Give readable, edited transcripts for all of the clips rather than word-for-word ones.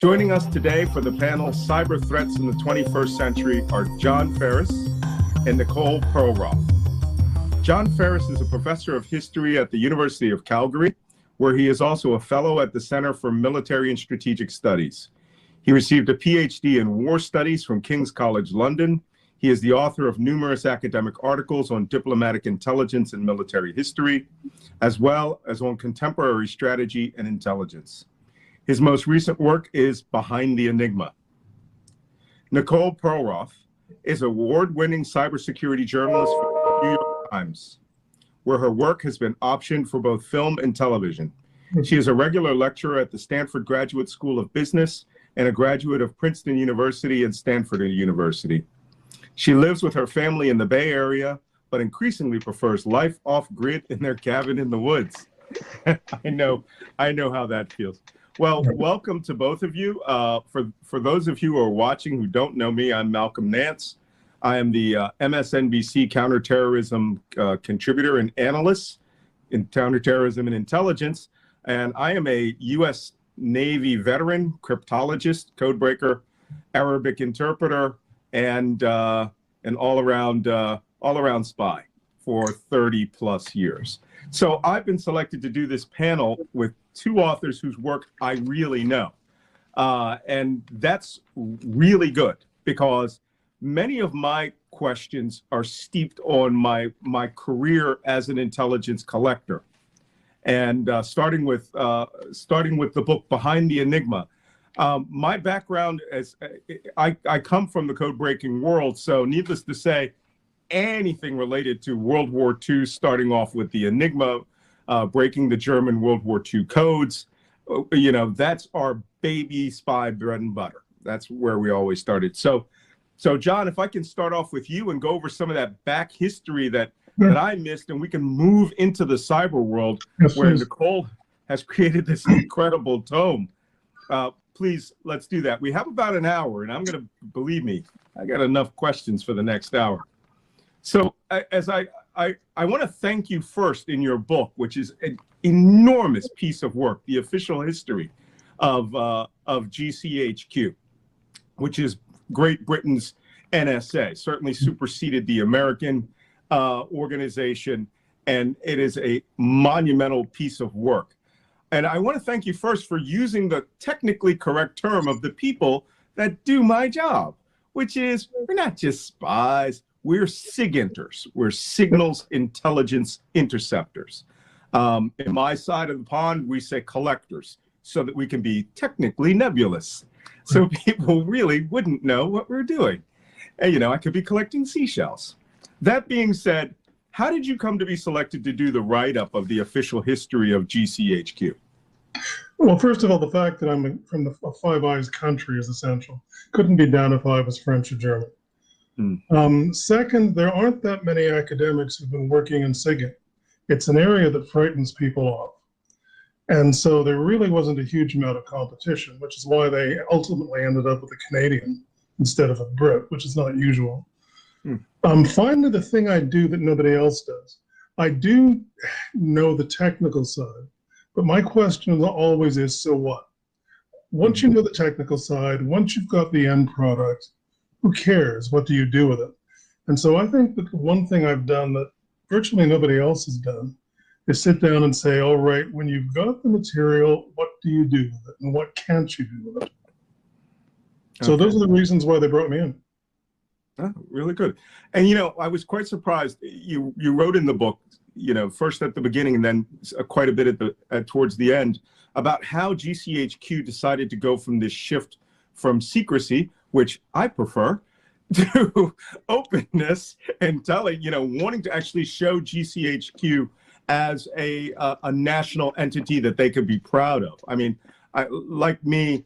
Joining us today for the panel Cyber Threats in the 21st Century are John Ferris and Nicole Pelroth. John Ferris is a professor of history at the University of Calgary, where he is also a fellow at the Center for Military and Strategic Studies. He received a PhD in war studies from King's College London. He is the author of numerous academic articles on diplomatic intelligence and military history, as well as on contemporary strategy and intelligence. His most recent work is Behind the Enigma. Nicole Pelroth is an award-winning cybersecurity journalist for the New York Times, where her work has been optioned for both film and television. She is a regular lecturer at the Stanford Graduate School of Business and a graduate of Princeton University and Stanford University. She lives with her family in the Bay Area, but increasingly prefers life off-grid in their cabin in the woods. I know how that feels. Well, welcome to both of you. For those of you who are watching who don't know me, I'm Malcolm Nance. I am the MSNBC counterterrorism contributor and analyst in counterterrorism and intelligence. And I am a U.S. Navy veteran, cryptologist, codebreaker, Arabic interpreter, and an all-around spy for 30 plus years. So I've been selected to do this panel with two authors whose work I really know. And that's really good because many of my questions are steeped on my career as an intelligence collector. And starting with the book Behind the Enigma. My background is I come from the code breaking world, so needless to say, anything related to World War II, starting off with the Enigma, breaking the German World War II codes, that's our baby spy bread and butter. That's where we always started. So John, if I can start off with you and go over some of that back history that I missed, and we can move into the cyber world where Nicole has created this incredible tome. Please, let's do that. We have about an hour, and I'm going to, believe me, I got enough questions for the next hour. So as I want to thank you first in your book, which is an enormous piece of work, the official history of GCHQ, which is Great Britain's NSA, certainly superseded the American organization, and it is a monumental piece of work. And I want to thank you first for using the technically correct term of the people that do my job, which is we're not just spies. We're SIGINTers. We're signals intelligence interceptors. In my side of the pond, we say collectors so that we can be technically nebulous. So people really wouldn't know what we're doing. And, I could be collecting seashells. That being said, how did you come to be selected to do the write-up of the official history of GCHQ? Well, first of all, the fact that I'm from the Five Eyes country is essential. Couldn't be down if I was French or German. Second, there aren't that many academics who've been working in SIGINT. It's an area that frightens people off. And so there really wasn't a huge amount of competition, which is why they ultimately ended up with a Canadian instead of a Brit, which is not usual. Finally, the thing I do that nobody else does, I do know the technical side, but my question always is, so what? Once you know the technical side, once you've got the end product, who cares? What do you do with it? And so I think that the one thing I've done that virtually nobody else has done is sit down and say, all right, when you've got the material, what do you do with it? And what can't you do with it? So those are the reasons why they brought me in. Oh, really good. And, I was quite surprised. You wrote in the book, first at the beginning and then quite a bit towards the end about how GCHQ decided to go from this shift from secrecy, which I prefer, to openness and telling, wanting to actually show GCHQ as a national entity that they could be proud of. I mean, like me,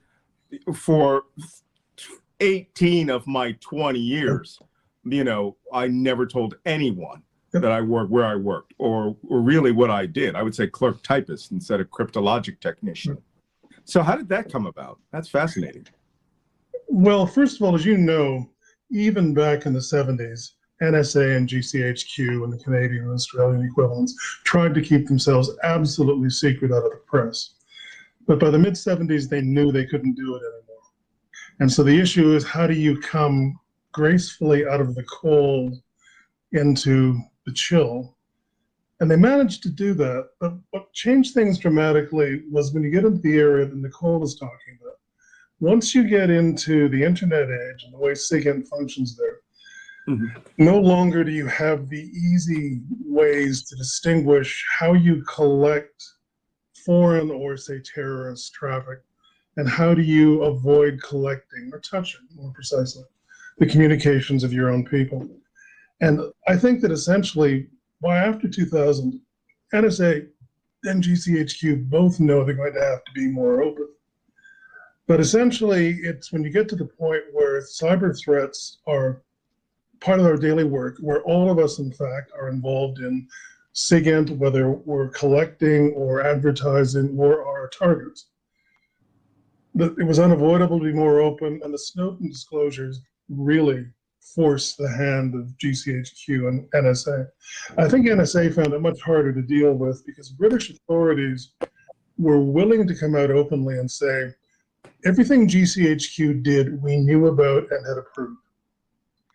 for 18 of my 20 years, I never told anyone that I worked where I worked or really what I did. I would say clerk typist instead of cryptologic technician. So how did that come about? That's fascinating. Well, first of all, as you know, even back in the 70s, NSA and GCHQ and the Canadian and Australian equivalents tried to keep themselves absolutely secret out of the press. But by the mid-70s, they knew they couldn't do it anymore. And so the issue is, how do you come gracefully out of the cold into the chill? And they managed to do that. But what changed things dramatically was when you get into the area that Nicole is talking about. Once you get into the internet age and the way SIGINT functions there, no longer do you have the easy ways to distinguish how you collect foreign or, say, terrorist traffic, and how do you avoid collecting, or touching more precisely, the communications of your own people. And I think that essentially, by after 2000, NSA and GCHQ both know they're going to have to be more open. But essentially, it's when you get to the point where cyber threats are part of our daily work, where all of us, in fact, are involved in SIGINT, whether we're collecting or advertising or our targets, that it was unavoidable to be more open, and the Snowden disclosures really forced the hand of GCHQ and NSA. I think NSA found it much harder to deal with because British authorities were willing to come out openly and say, everything GCHQ did, we knew about and had approved.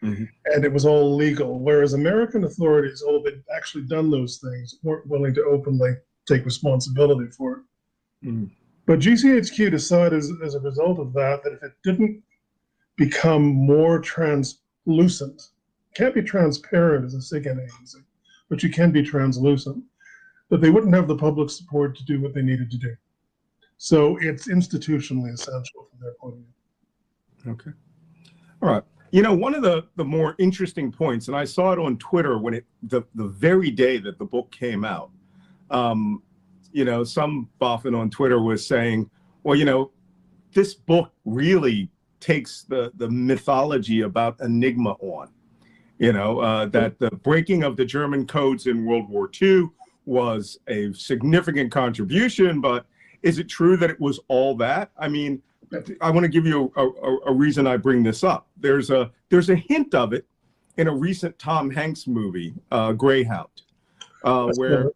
And it was all legal. Whereas American authorities, although they'd actually done those things, weren't willing to openly take responsibility for it. But GCHQ decided as a result of that, that if it didn't become more translucent, can't be transparent as a SIGINT agency, but you can be translucent, that they wouldn't have the public support to do what they needed to do. So it's institutionally essential from their point of view. Okay. All right. You know, one of the more interesting points, and I saw it on Twitter when the very day that the book came out, you know, some boffin on Twitter was saying, well, you know, this book really takes the mythology about Enigma on, you know, that the breaking of the German codes in World War II was a significant contribution, but is it true that it was all that? I mean, I want to give you a reason I bring this up. There's a hint of it in a recent Tom Hanks movie, Greyhound, where,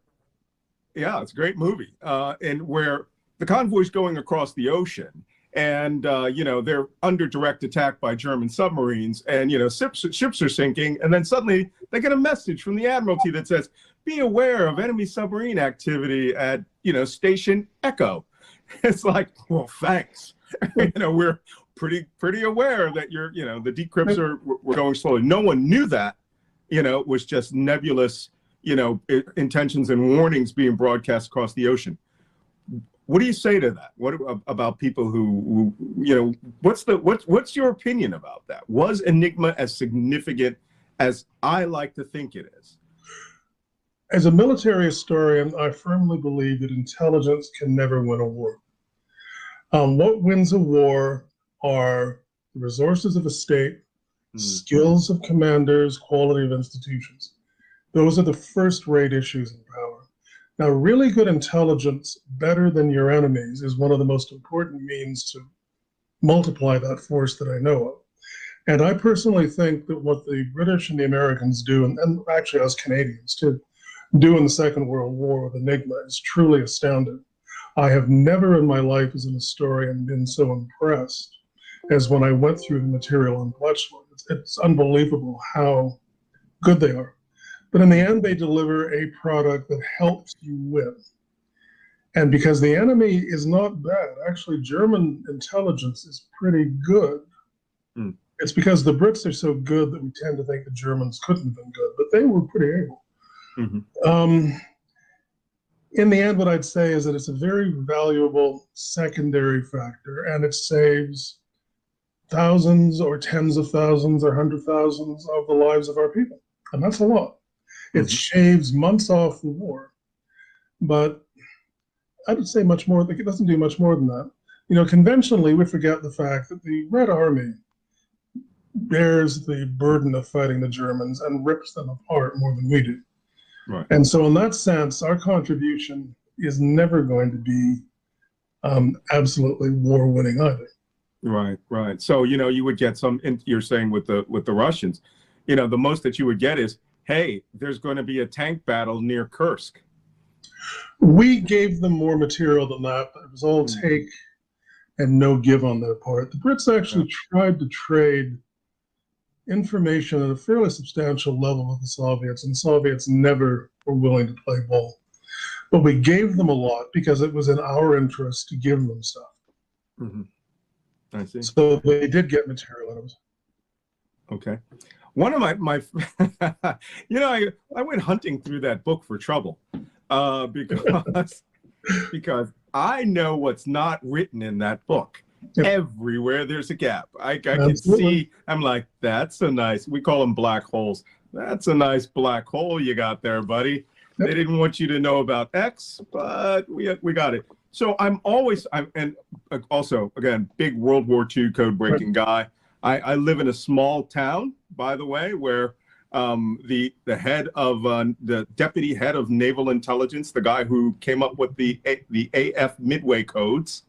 yeah, it's a great movie, and where the convoy's going across the ocean, and you know, they're under direct attack by German submarines, and you know, ships are sinking, and then suddenly they get a message from the Admiralty that says, "Be aware of enemy submarine activity at, you know, Station Echo." It's like, well, thanks. You know, we're pretty aware that you're, you know, the decrypts were going slowly. No one knew that, you know, it was just nebulous, you know, intentions and warnings being broadcast across the ocean. What do you say to that? What about people who you know, what's your opinion about that? Was Enigma as significant as I like to think it is? As a military historian, I firmly believe that intelligence can never win a war. What wins a war are the resources of a state, skills of commanders, quality of institutions. Those are the first-rate issues in power. Now, really good intelligence, better than your enemies, is one of the most important means to multiply that force that I know of. And I personally think that what the British and the Americans do, and actually us Canadians too, do in the Second World War with Enigma is truly astounding. I have never in my life as an historian been so impressed as when I went through the material on Bletchley. It's unbelievable how good they are. But in the end, they deliver a product that helps you win. And because the enemy is not bad, actually German intelligence is pretty good. It's because the Brits are so good that we tend to think the Germans couldn't have been good, but they were pretty able. In the end, what I'd say is that it's a very valuable secondary factor, and it saves thousands or tens of thousands or hundred thousands of the lives of our people. And that's a lot. It shaves months off the war. But I would say much more, it doesn't do much more than that. You know, conventionally, we forget the fact that the Red Army bears the burden of fighting the Germans and rips them apart more than we do. Right. And so in that sense, our contribution is never going to be absolutely war-winning either. Right, right. So, you know, you would get some, you're saying with the Russians, you know, the most that you would get is, hey, there's going to be a tank battle near Kursk. We gave them more material than that, but it was all take and no give on their part. The Brits actually tried to trade information at a fairly substantial level with the Soviets, and the Soviets never were willing to play ball. But we gave them a lot because it was in our interest to give them stuff. I see. So they did get material out of it. Okay. One of my you know, I went hunting through that book for trouble because I know what's not written in that book. Yep. Everywhere there's a gap. I can see, I'm like, that's a nice, we call them black holes. That's a nice black hole you got there, buddy. Yep. They didn't want you to know about X, but we got it. So and also, again, big World War II code breaking guy. I live in a small town, by the way, where the head of the deputy head of naval intelligence, the guy who came up with the AF Midway codes,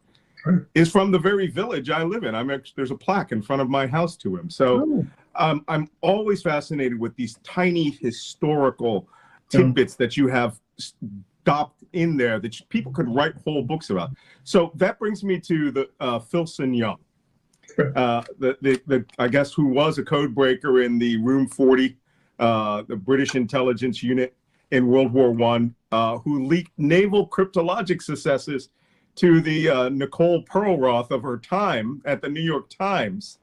is from the very village I live in. There's a plaque in front of my house to him. So I'm always fascinated with these tiny historical tidbits that you have stopped in there that people could write whole books about. So that brings me to the Filson Young. I guess who was a code breaker in the Room 40, the British intelligence unit in World War I, who leaked naval cryptologic successes to the Nicole Pelroth of her time at the New York Times,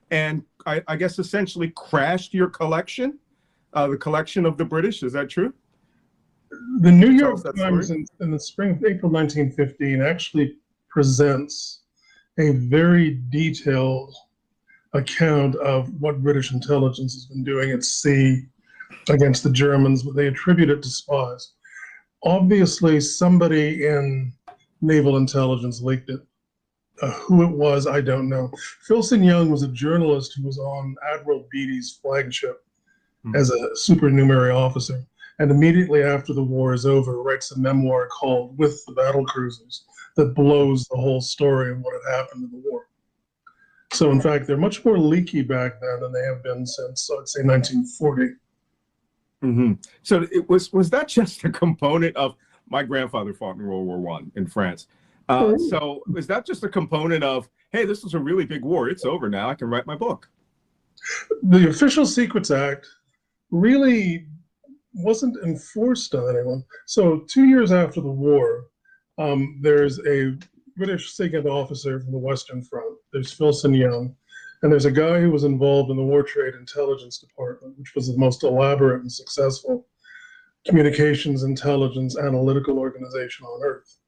and I guess essentially crashed your collection, the collection of the British. Is that true? The New York Times in the spring of April 1915 actually presents a very detailed account of what British intelligence has been doing at sea against the Germans, but they attribute it to spies. Obviously, somebody in naval intelligence leaked it. Who it was, I don't know. Filson Young was a journalist who was on Admiral Beatty's flagship as a supernumerary officer, and immediately after the war is over, writes a memoir called With the Battle Cruisers that blows the whole story of what had happened in the war. So in fact, they're much more leaky back then than they have been since, I'd say, 1940. So it was that just a component of, my grandfather fought in World War I in France. So is that just a component of, hey, this was a really big war, it's over now, I can write my book? The Official Secrets Act really wasn't enforced on anyone. So 2 years after the war, there's a British SIGINT officer from the Western Front. There's Filson Young, and there's a guy who was involved in the War Trade Intelligence Department, which was the most elaborate and successful communications intelligence analytical organization on earth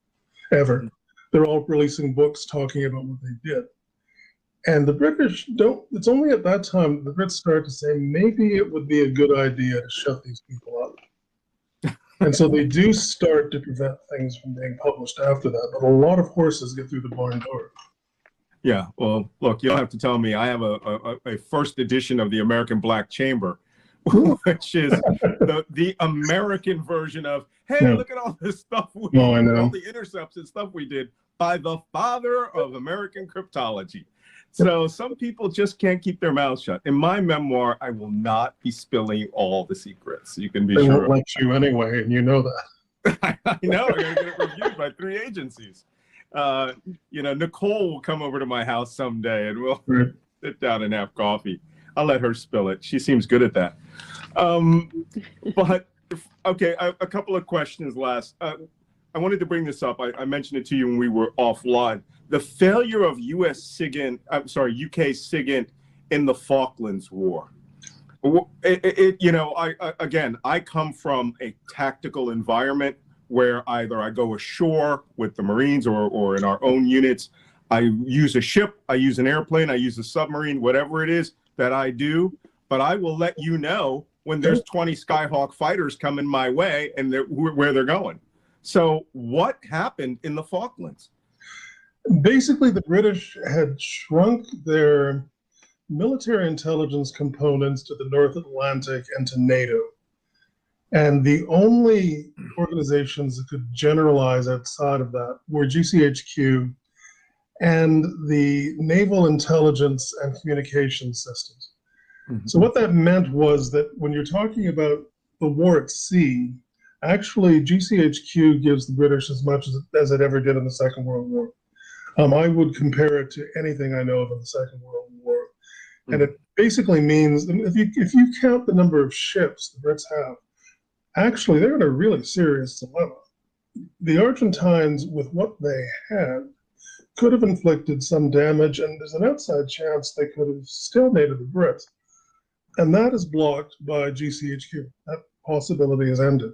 ever. They're all releasing books talking about what they did. And the British it's only at that time the Brits start to say, maybe it would be a good idea to shut these people up. And so they do start to prevent things from being published after that, but a lot of horses get through the barn door. Yeah, well, look, you don't have to tell me. I have a first edition of the American Black Chamber, which is the American version of, hey, look at all this stuff all the intercepts and stuff we did by the father of American cryptology. So some people just can't keep their mouths shut. In my memoir, I will not be spilling all the secrets. You can be sure. They won't let you anyway, and you know that. I know. I'm going to get it reviewed by 3 agencies. Nicole will come over to my house someday, and we'll sit down and have coffee. I'll let her spill it. She seems good at that. But okay, a couple of questions last. I wanted to bring this up. I mentioned it to you when we were offline. The failure of UK SIGINT in the Falklands War. I come from a tactical environment where either I go ashore with the Marines or in our own units. I use a ship, I use an airplane, I use a submarine, whatever it is that I do. But I will let you know when there's 20 Skyhawk fighters coming my way and where they're going. So what happened in the Falklands? Basically, the British had shrunk their military intelligence components to the North Atlantic and to NATO. And the only organizations that could generalize outside of that were GCHQ and the Naval Intelligence and Communications Systems. So what that meant was that when you're talking about the war at sea, Actually, GCHQ gives the British as much as it ever did in the Second World War. I would compare it to anything I know of in the Second World War. And it basically means, if you count the number of ships the Brits have, actually, they're in a really serious dilemma. The Argentines, with what they had, could have inflicted some damage, and there's an outside chance they could have stalemated the Brits. And that is blocked by GCHQ. That possibility is ended.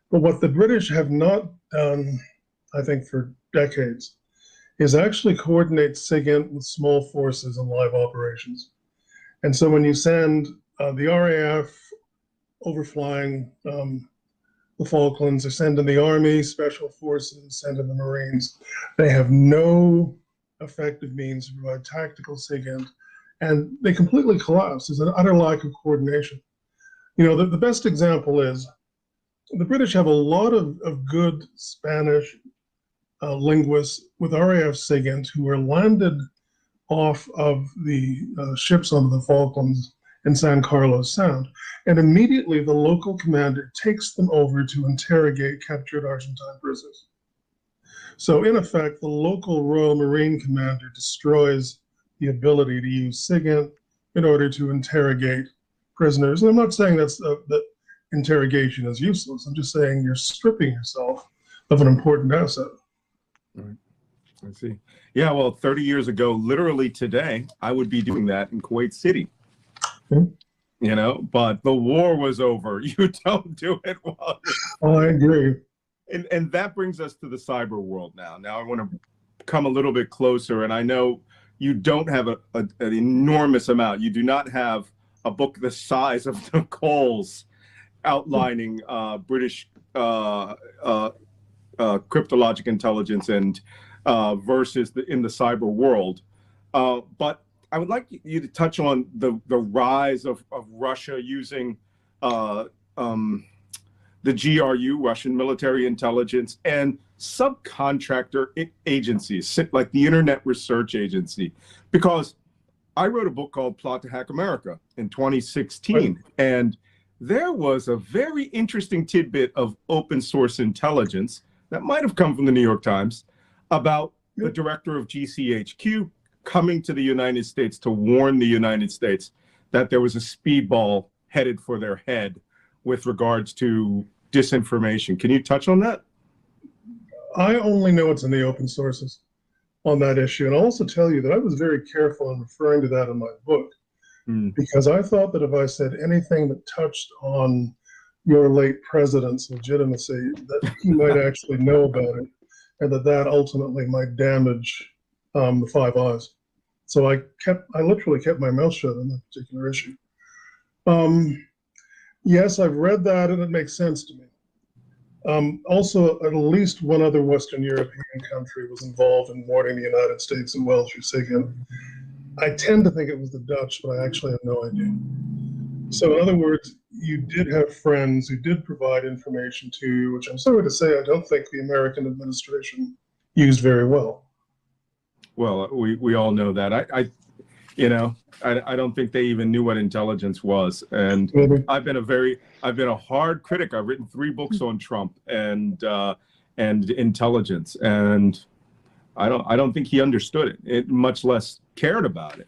But what the British have not done, I think, for decades, is actually coordinate SIGINT with small forces in live operations. And so when you send the RAF overflying the Falklands, or send in the Army, Special Forces, send in the Marines, they have no effective means to provide tactical SIGINT, and they completely collapse. There's an utter lack of coordination. You know, the best example is the British have a lot of good Spanish linguists with RAF SIGINT who are landed off of the ships on the Falklands in San Carlos Sound. And immediately the local commander takes them over to interrogate captured Argentine prisoners. So in effect, the local Royal Marine commander destroys the ability to use SIGINT in order to interrogate prisoners. And I'm not saying that interrogation is useless. I'm just saying you're stripping yourself of an important asset. Right. I see. Yeah, well, 30 years ago, literally today, I would be doing that in Kuwait City. You know, but the war was over. You don't do it while I agree. And that brings us to the cyber world now. Now I want to come a little bit closer, and I know you don't have an enormous amount. You do not have a book the size of Nicole's outlining British cryptologic intelligence and versus in the cyber world. But I would like you to touch on the rise of Russia using the GRU, Russian military intelligence, and subcontractor agencies like the Internet Research Agency. Because I wrote a book called Plot to Hack America in 2016, and there was a very interesting tidbit of open source intelligence that might have come from the New York Times about the director of GCHQ coming to the United States to warn the United States that there was a speedball headed for their head with regards to disinformation. Can you touch on that? I only know what's in the open sources on that issue. And I'll also tell you that I was very careful in referring to that in my book, because I thought that if I said anything that touched on your late president's legitimacy, that he might actually know about it, and that ultimately might damage the Five Eyes. So I literally kept my mouth shut on that particular issue. Yes, I've read that, and it makes sense to me. Also, at least one other Western European country was involved in warning the United States and Welsh through SIGINT. I tend to think it was the Dutch, but I actually have no idea. So in other words, you did have friends who did provide information to you, which I'm sorry to say I don't think the American administration used very well. Well, we all know that. I don't think they even knew what intelligence was. And I've been a hard critic. I've written 3 books on Trump and intelligence, and I don't think he understood it, much less cared about it.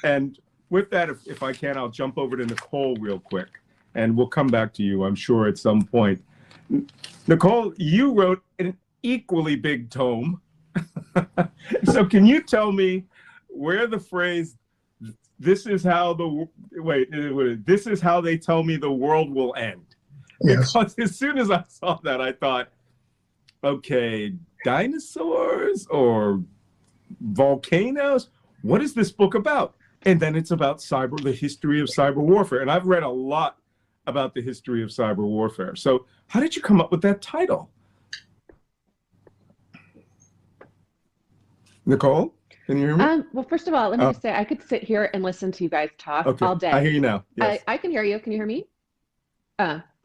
And with that, if I can, I'll jump over to Nicole real quick, and we'll come back to you, I'm sure, at some point. Nicole, you wrote an equally big tome. So can you tell me where the phrase this is how they tell me the world will end? Yes. Because as soon as I saw that, I thought, okay, dinosaurs or volcanoes? What is this book about? And then it's about the history of cyber warfare. And I've read a lot about the history of cyber warfare. So how did you come up with that title? Nicole, can you hear me? Well, first of all, let me just say I could sit here and listen to you guys talk all day. I hear you now. Yes. I can hear you. Can you hear me?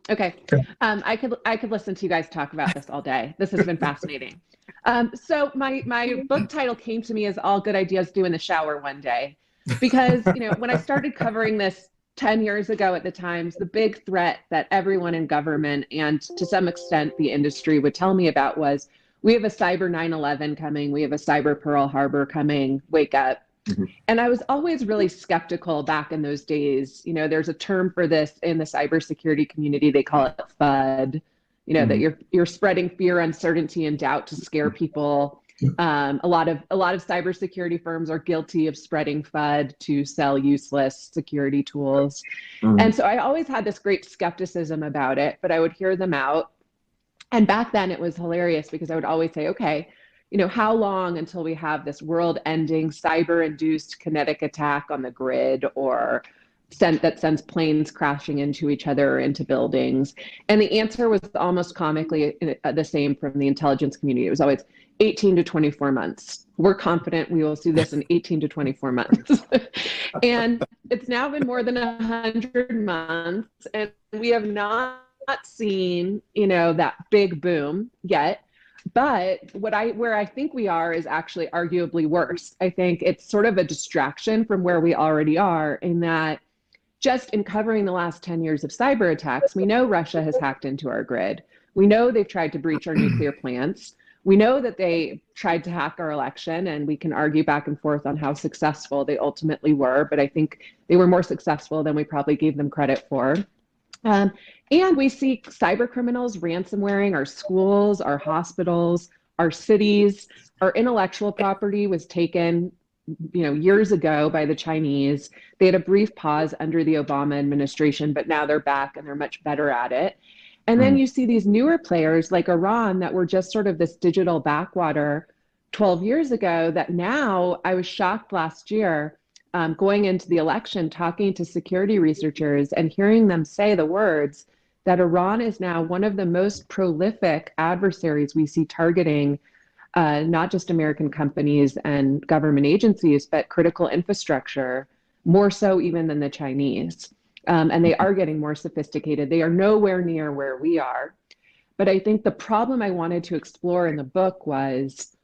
Okay. I could listen to you guys talk about this all day. This has been fascinating. So my book title came to me as All Good Ideas Do in the Shower one day, because when I started covering this 10 years ago at the Times, the big threat that everyone in government and to some extent the industry would tell me about was, we have a cyber 9/11 coming, we have a cyber Pearl Harbor coming, wake up. And I was always really skeptical back in those days. You know, there's a term for this in the cybersecurity community, they call it FUD, you know, that you're spreading fear, uncertainty, and doubt to scare people. A lot of cybersecurity firms are guilty of spreading FUD to sell useless security tools. And so I always had this great skepticism about it, but I would hear them out. And back then it was hilarious because I would always say, okay, you know, how long until we have this world-ending cyber-induced kinetic attack on the grid, or that sends planes crashing into each other or into buildings? And the answer was almost comically the same from the intelligence community. It was always 18 to 24 months. We're confident we will see this in 18 to 24 months. And it's now been more than 100 months, and we have not seen, you know, that big boom yet. But where I think we are is actually arguably worse. I think it's sort of a distraction from where we already are, in that just in covering the last 10 years of cyber attacks, we know Russia has hacked into our grid. We know they've tried to breach our nuclear plants. We know that they tried to hack our election, and we can argue back and forth on how successful they ultimately were, but I think they were more successful than we probably gave them credit for. And we see cyber criminals ransomwaring our schools, our hospitals, our cities. Our intellectual property was taken, you know, years ago by the Chinese. They had a brief pause under the Obama administration, but now they're back and they're much better at it. And then you see these newer players like Iran that were just sort of this digital backwater 12 years ago, that now I was shocked last year going into the election, talking to security researchers and hearing them say the words that Iran is now one of the most prolific adversaries we see targeting not just American companies and government agencies, but critical infrastructure, more so even than the Chinese. And they are getting more sophisticated. They are nowhere near where we are. But I think the problem I wanted to explore in the book was,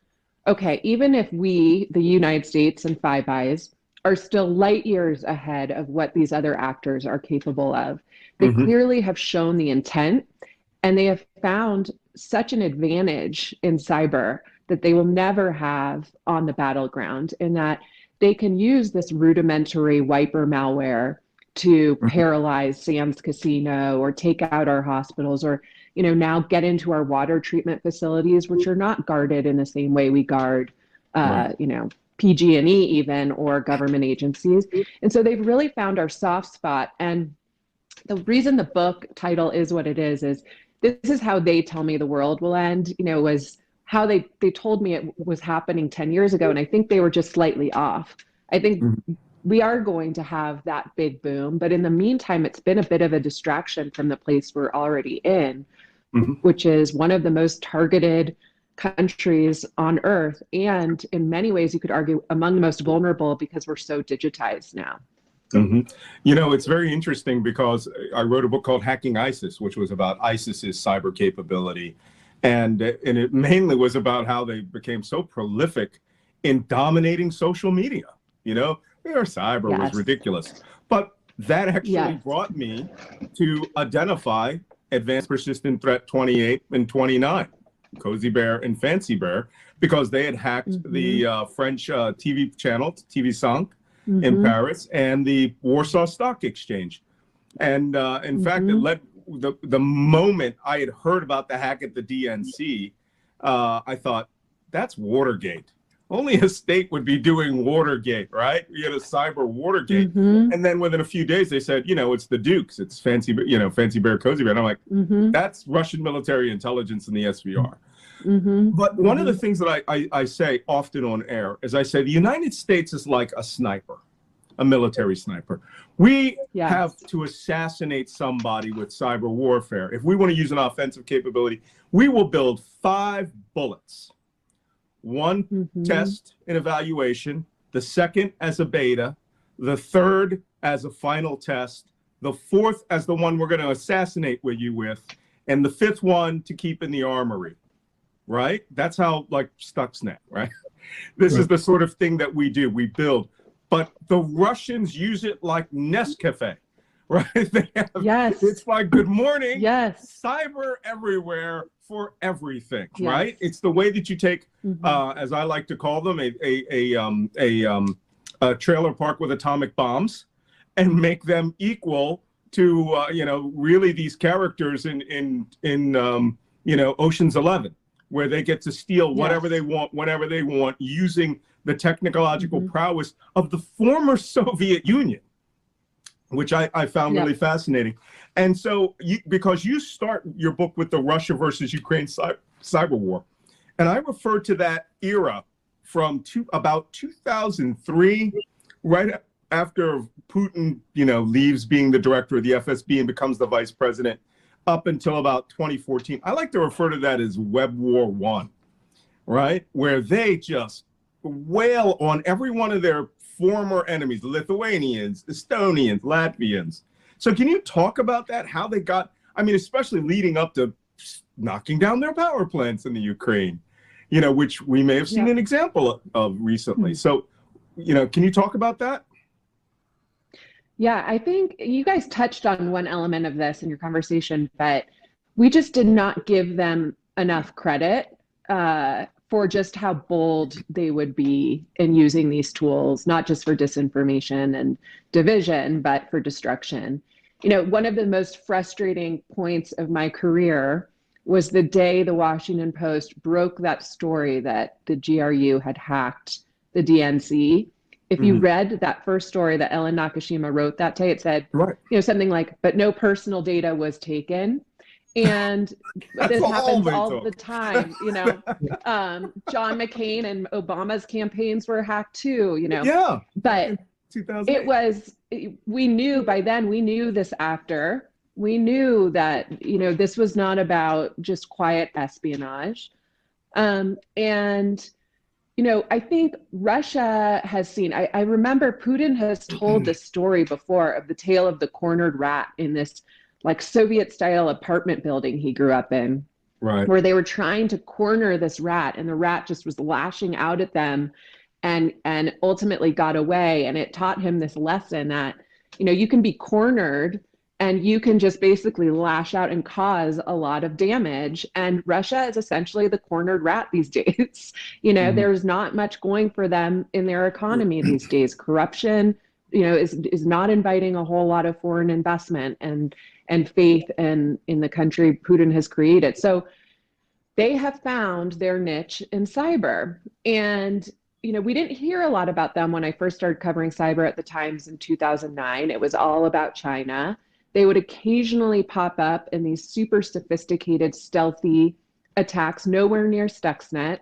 okay, even if we, the United States and Five Eyes, are still light years ahead of what these other actors are capable of, they clearly have shown the intent, and they have found such an advantage in cyber that they will never have on the battleground, in that they can use this rudimentary wiper malware to paralyze Sam's Casino, or take out our hospitals, or, you know, now get into our water treatment facilities, which are not guarded in the same way we guard, you know, PG&E even, or government agencies. And so they've really found our soft spot. And the reason the book title is what it is this is how they tell me the world will end, you know, was how they told me it was happening 10 years ago. And I think they were just slightly off. I think we are going to have that big boom, but in the meantime, it's been a bit of a distraction from the place we're already in, which is one of the most targeted countries on earth, and in many ways you could argue among the most vulnerable, because we're so digitized now. You know, it's very interesting because I wrote a book called Hacking ISIS, which was about ISIS's cyber capability, and it mainly was about how they became so prolific in dominating social media. You know, their cyber was ridiculous, but that actually brought me to identify Advanced Persistent Threat 28 and 29. Cozy Bear and Fancy Bear, because they had hacked the French TV channel, TV 5 in Paris, and the Warsaw Stock Exchange. And in fact, it led the moment I had heard about the hack at the DNC, I thought, that's Watergate. Only a state would be doing Watergate, right? You had a cyber Watergate. And then within a few days, they said, you know, it's the Dukes, it's Fancy Bear, Cozy Bear. And I'm like, that's Russian military intelligence in the SVR. But one of the things that I say often on air is I say, the United States is like a sniper, a military sniper. We have to assassinate somebody with cyber warfare. If we want to use an offensive capability, we will build 5 bullets. One test and evaluation, the second as a beta, the third as a final test, the fourth as the one we're going to assassinate you with, and the fifth one to keep in the armory, right? That's how, like, Stuxnet, right? This is the sort of thing that we do, we build. But the Russians use it like Nescafe. right? They have, yes, it's like, good morning, yes, cyber everywhere for everything, yes. right? It's the way that you take, as I like to call them, a trailer park with atomic bombs, and make them equal to really these characters in Ocean's 11, where they get to steal whatever they want, whenever they want, using the technological prowess of the former Soviet Union, which I found really fascinating. And so, because you start your book with the Russia versus Ukraine cyber war, and I refer to that era from about 2003, right after Putin, leaves being the director of the FSB and becomes the vice president, up until about 2014. I like to refer to that as Web War One, right? Where they just wail on every one of their former enemies, Lithuanians, Estonians, Latvians. So can you talk about that? How they got, especially leading up to knocking down their power plants in the Ukraine, which we may have seen an example of recently. So, can you talk about that? Yeah, I think you guys touched on one element of this in your conversation, but we just did not give them enough credit for just how bold they would be in using these tools, not just for disinformation and division, but for destruction. One of the most frustrating points of my career was the day the Washington Post broke that story that the GRU had hacked the DNC. If you read that first story that Ellen Nakashima wrote that day, it said, something like, but no personal data was taken. And this happens all the time, John McCain and Obama's campaigns were hacked too, Yeah. But it was, we knew by then, we knew this actor. We knew that, this was not about just quiet espionage. I think Russia has seen, I remember Putin has told this story before of the tale of the cornered rat in this like Soviet style apartment building he grew up in, where they were trying to corner this rat and the rat just was lashing out at them and ultimately got away. And it taught him this lesson that, you can be cornered and you can just basically lash out and cause a lot of damage. And Russia is essentially the cornered rat these days. There's not much going for them in their economy these days. Corruption, is not inviting a whole lot of foreign investment and faith in the country Putin has created. So they have found their niche in cyber. And we didn't hear a lot about them when I first started covering cyber at the Times in 2009. It was all about China. They would occasionally pop up in these super sophisticated, stealthy attacks, nowhere near Stuxnet.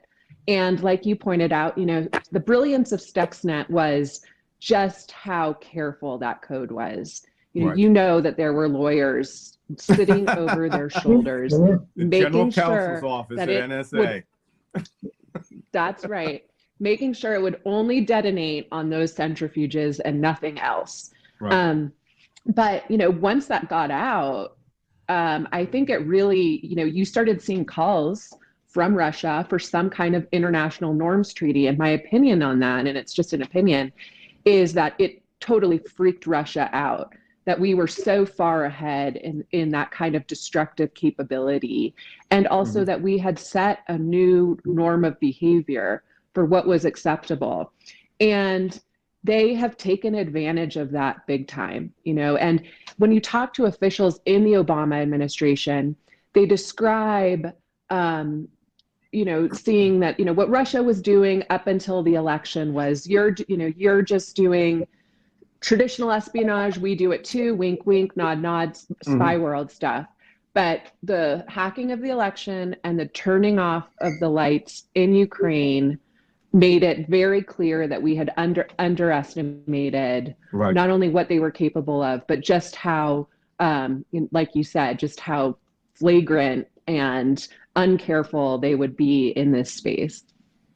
And like you pointed out, the brilliance of Stuxnet was just how careful that code was. That there were lawyers sitting over their shoulders, making sure office that at NSA. That's right. Making sure it would only detonate on those centrifuges and nothing else. But, once that got out, I think it really, you started seeing calls from Russia for some kind of international norms treaty. And my opinion on that, and it's just an opinion, is that it totally freaked Russia out, that we were so far ahead in that kind of destructive capability. And also that we had set a new norm of behavior for what was acceptable. And they have taken advantage of that big time, and when you talk to officials in the Obama administration, they describe, seeing that, what Russia was doing up until the election was, you're just doing traditional espionage. We do it too. Wink, wink, nod, nod, spy world stuff. But the hacking of the election and the turning off of the lights in Ukraine made it very clear that we had underestimated not only what they were capable of, but just how, like you said, just how flagrant and uncareful they would be in this space.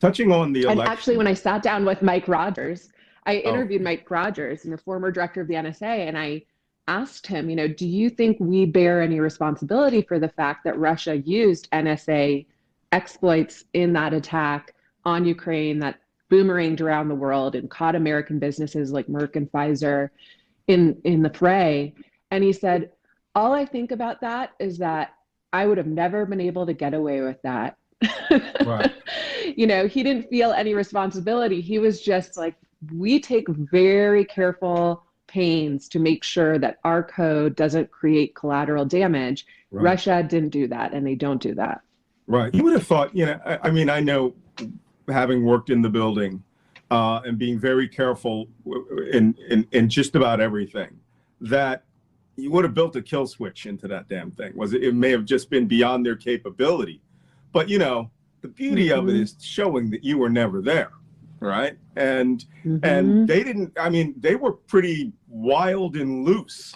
Touching on the election. And actually, when I sat down with Mike Rogers, I interviewed Mike Rogers, the former director of the NSA, and I asked him, do you think we bear any responsibility for the fact that Russia used NSA exploits in that attack on Ukraine that boomeranged around the world and caught American businesses like Merck and Pfizer in the fray? And he said, all I think about that is that I would have never been able to get away with that. Right. You know, he didn't feel any responsibility. He was just like, we take very careful pains to make sure that our code doesn't create collateral damage. Right. Russia didn't do that, and they don't do that. Right. You would have thought, you know, I mean, I know, having worked in the building and being very careful in just about everything, that you would have built a kill switch into that damn thing. It may have just been beyond their capability. But, you know, the beauty of it is showing that you were never there, right? And they didn't, I mean, they were pretty wild and loose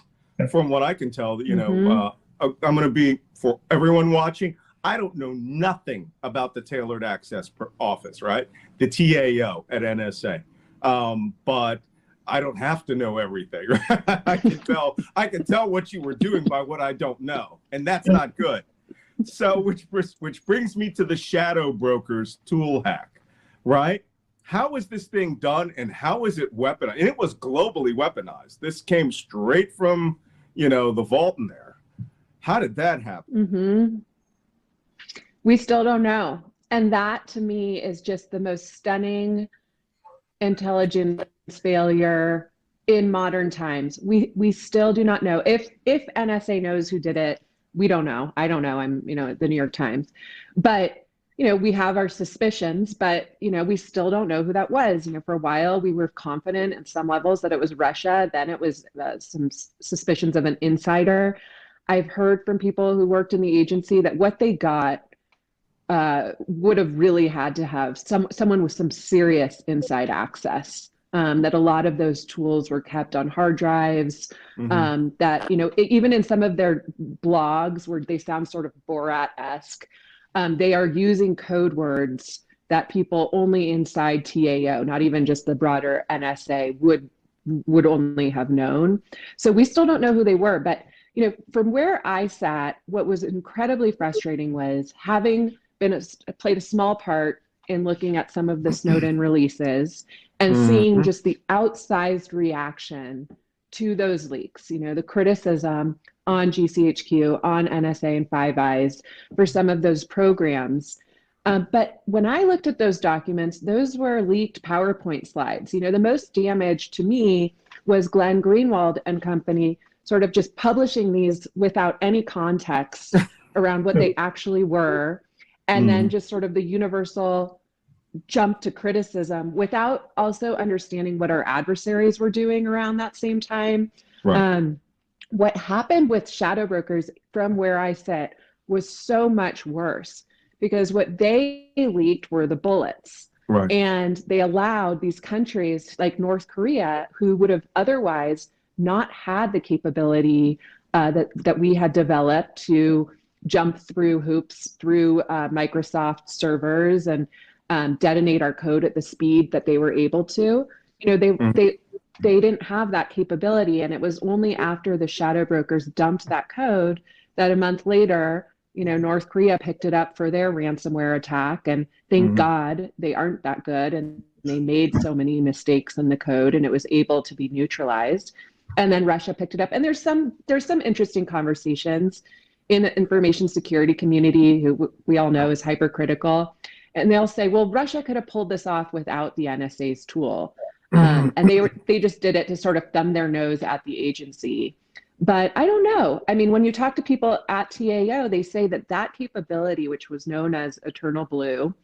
from what I can tell. You know, I'm going to be, for everyone watching, I don't know nothing about the Tailored Access Office, right? The TAO at NSA. But I don't have to know everything. Right? I can tell what you were doing by what I don't know, and that's not good. So, which brings me to the shadow brokers tool hack, right? How is this thing done, and how is it weaponized? And it was globally weaponized. This came straight from, you know, the vault in there. How did that happen? We still don't know. And that, to me, is just the most stunning intelligence failure in modern times. We still do not know. If NSA knows who did it, we don't know. I don't know. I'm, you know, at the New York Times. But, you know, we have our suspicions, but, you know, we still don't know who that was. You know, for a while, we were confident at some levels that it was Russia. Then it was some suspicions of an insider. I've heard from people who worked in the agency that what they got would have really had to have someone with some serious inside access, that a lot of those tools were kept on hard drives, that, you know, even in some of their blogs where they sound sort of Borat-esque, they are using code words that people only inside TAO, not even just the broader NSA, would only have known. So we still don't know who they were. But, you know, from where I sat, what was incredibly frustrating was having played a small part in looking at some of the Snowden releases and seeing just the outsized reaction to those leaks. You know, the criticism on GCHQ, on NSA and Five Eyes for some of those programs. But when I looked at those documents, those were leaked PowerPoint slides. You know, the most damage to me was Glenn Greenwald and company sort of just publishing these without any context around what they actually were. And then just sort of the universal jump to criticism without also understanding what our adversaries were doing around that same time. Right. What happened with shadow brokers, from where I sit, was so much worse, because what they leaked were the bullets. Right. And they allowed these countries like North Korea, who would have otherwise not had the capability that we had developed to jump through hoops through Microsoft servers and detonate our code at the speed that they were able to. You know, they didn't have that capability, and it was only after the shadow brokers dumped that code that a month later, you know, North Korea picked it up for their ransomware attack. And thank God they aren't that good, and they made so many mistakes in the code, and it was able to be neutralized. And then Russia picked it up. And there's some interesting conversations in the information security community, who we all know is hypercritical. And they'll say, well, Russia could have pulled this off without the NSA's tool. And they just did it to sort of thumb their nose at the agency. But I don't know. I mean, when you talk to people at TAO, they say that capability, which was known as Eternal Blue,